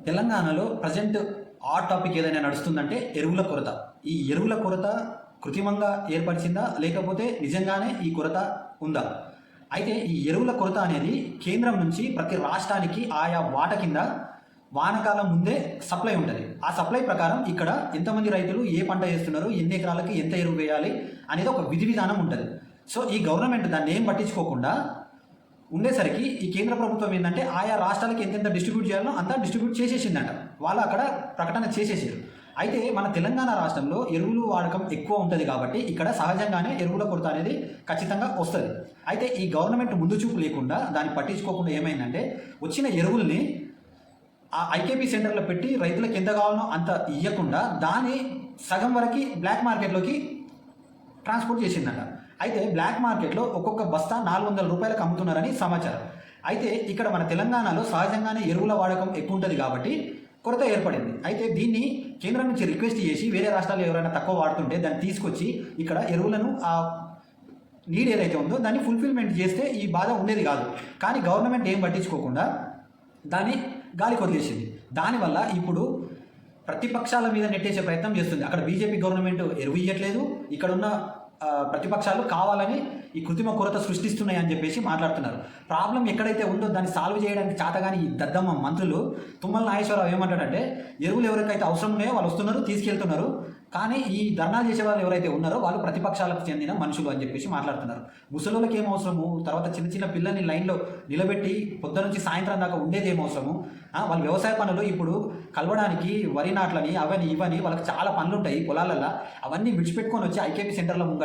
తెలంగాణలో present hot topic ఏదైనా నడుస్తుందంటే ఎరువుల కొరత. ఈ ఎరువుల కొరత కృత్రిమంగా ఏర్పరిచిందా, లేకపోతే నిజంగానే ఈ కొరత ఉందా? అయితే ఈ ఎరువుల కొరత అనేది కేంద్రం నుంచి ప్రతి రాష్ట్రానికి ఆయా వాట కింద వానకాలం ముందే సప్లై ఉంటుంది. ఆ సప్లై ప్రకారం ఇక్కడ ఎంతమంది రైతులు ఏ పంట వేస్తున్నారు, ఎన్ని ఎకరాలకి ఎంత ఎరువు వేయాలి అనేది ఒక విధి విధానం ఉంటుంది. సో ఈ గవర్నమెంట్ దాన్ని ఏం పట్టించుకోకుండా ఉండేసరికి ఈ కేంద్ర ప్రభుత్వం ఏంటంటే ఆయా రాష్ట్రాలకి ఎంతెంత డిస్ట్రిబ్యూట్ చేయాలో అంతా డిస్ట్రిబ్యూట్ చేసేసిందంట. వాళ్ళు అక్కడ ప్రకటన చేసేసారు. అయితే మన తెలంగాణ రాష్ట్రంలో ఎరువులు వాడకం ఎక్కువ ఉంటుంది కాబట్టి ఇక్కడ సహజంగానే ఎరువుల కొరత అనేది ఖచ్చితంగా వస్తుంది. అయితే ఈ గవర్నమెంట్ ముందు చూపు లేకుండా దాన్ని పట్టించుకోకుండా ఏమైందంటే వచ్చిన ఎరువుల్ని ఆ ఐకేపీ సెంటర్లో పెట్టి రైతులకు ఎంత కావాలనో అంత ఇవ్వకుండా దాన్ని సగం వరకు బ్లాక్ మార్కెట్లోకి ట్రాన్స్పోర్ట్ చేసిందట. అయితే బ్లాక్ మార్కెట్లో ఒక్కొక్క బస్తా 400 రూపాయలకు అమ్ముతున్నారని సమాచారం. అయితే ఇక్కడ మన తెలంగాణలో సహజంగానే ఎరువుల వాడకం ఎక్కువ ఉంటుంది కాబట్టి కొరత ఏర్పడింది. అయితే దీన్ని కేంద్రం నుంచి రిక్వెస్ట్ చేసి వేరే రాష్ట్రాలు ఎవరైనా తక్కువ వాడుతుంటే దాన్ని తీసుకొచ్చి ఇక్కడ ఎరువులను ఆ నీడ్ ఏదైతే ఉందో దాన్ని ఫుల్ఫిల్మెంట్ చేస్తే ఈ బాధ ఉండేది కాదు. కానీ గవర్నమెంట్ ఏం పట్టించుకోకుండా దాన్ని గాలికి వదిలేసింది. దానివల్ల ఇప్పుడు ప్రతిపక్షాల మీద నెట్టేసే ప్రయత్నం చేస్తుంది. అక్కడ బీజేపీ గవర్నమెంట్ ఎరువు ఇవ్వట్లేదు, ఇక్కడున్న ప్రతిపక్షాలు కావాలని ఈ కృత్రిమ కొరత సృష్టిస్తున్నాయి అని చెప్పేసి మాట్లాడుతున్నారు. ప్రాబ్లం ఎక్కడైతే ఉందో దాన్ని సాల్వ్ చేయడానికి చాతగాని ఈ దద్దమ్మ మంత్రులు తుమ్మల నాగేశ్వరరావు ఏమంటాడంటే ఎరువులు ఎవరికైతే అవసరం ఉన్నాయో వాళ్ళు వస్తున్నారు, తీసుకెళ్తున్నారు, కానీ ఈ ధర్నాలు చేసే వాళ్ళు ఎవరైతే ఉన్నారో వాళ్ళు ప్రతిపక్షాలకు చెందిన మనుషులు అని చెప్పేసి మాట్లాడుతున్నారు. ముసలోళ్ళకి ఏం అవసరము, తర్వాత చిన్న చిన్న పిల్లల్ని లైన్లో నిలబెట్టి పొద్దు నుంచి సాయంత్రం దాకా ఉండేది ఏం అవసరము? వాళ్ళ వ్యవసాయ పనులు ఇప్పుడు కలవడానికి వరి నాట్లని అవని ఇవని వాళ్ళకి చాలా పనులు ఉంటాయి పొలాలల్లో. అవన్నీ విడిచిపెట్టుకొని వచ్చి ఐకేపీ సెంటర్ల ముంగట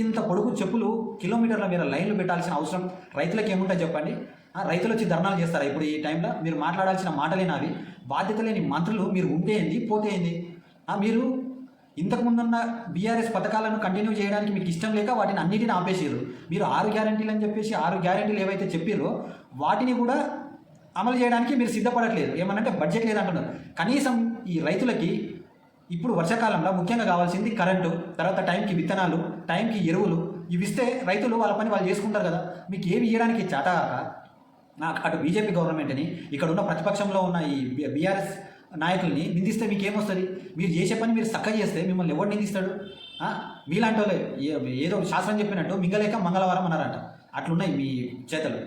ఇంత పొడుగు చెప్పులు కిలోమీటర్ల మీద లైన్లు పెట్టాల్సిన అవసరం రైతులకు ఏముంటుంది చెప్పండి? రైతులు వచ్చి ధర్నాలు చేస్తారా ఇప్పుడు ఈ టైంలో? మీరు మాట్లాడాల్సిన మాటలేనా అవి? బాధ్యత లేని మంత్రులు మీరు ఉంటే ఏంది, పోతే ఏంది? మీరు ఇంతకుముందున్న బీఆర్ఎస్ పథకాలను కంటిన్యూ చేయడానికి మీకు ఇష్టం లేక వాటిని అన్నిటిని ఆపేసారు. మీరు 6 గ్యారెంటీలు అని చెప్పేసి 6 గ్యారెంటీలు ఏవైతే చెప్పారో వాటిని కూడా అమలు చేయడానికి మీరు సిద్ధపడట్లేదు. ఏమనంటే బడ్జెట్ లేదంటున్నారు. కనీసం ఈ రైతులకి ఇప్పుడు వర్షాకాలంలో ముఖ్యంగా కావాల్సింది కరెంటు, తర్వాత టైంకి విత్తనాలు, టైంకి ఎరువులు. ఇవి ఇస్తే రైతులు వాళ్ళ పని వాళ్ళు చేసుకుంటారు కదా. మీకు ఏవి ఇవ్వడానికి చేతగాక నాకు అటు బీజేపీ గవర్నమెంట్ని ఇక్కడ ఉన్న ప్రతిపక్షంలో ఉన్న ఈ బీఆర్ఎస్ నాయకుల్ని నిందిస్తే మీకేమొస్తుంది? మీరు చేసే పని మీరు చక్కగా చేస్తే మిమ్మల్ని ఎవరు నిందిస్తాడు? మీలాంటి వాళ్ళే ఏదో శాస్త్రం చెప్పినట్టు మింగలేక మంగళవారం అన్నారంట. అట్లున్నాయి మీ చేతలు.